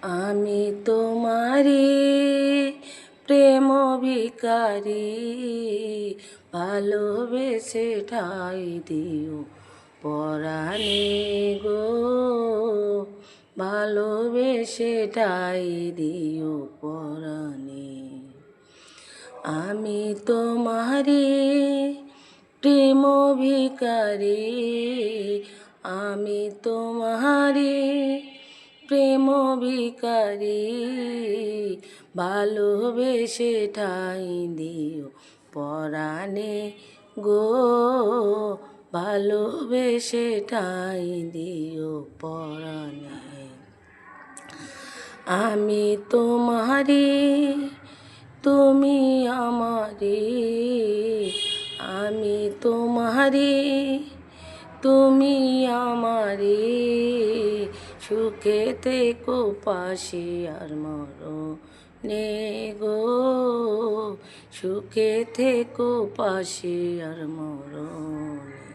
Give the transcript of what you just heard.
আমি তোমারি প্রেম ভিখারি, ভালোবেসে ঠাই দিও পরাণে গো, ভালোবেসে ঠাই দিও পরাণে। আমি তোমারি প্রেম ভিখারি, আমি তোমারি প্রেম ভিখারি, ভালোবেসে ঠাই দিও পরাণে গো, ভালোবেসে ঠাই দিও পরাণে। আমি তোমারি তুমি আমারি, আমি তোমারি তুমি আমারি, সুখে থেকো পাশে আর মরণে গো, সুখে থেকো পাশে আর মরণে।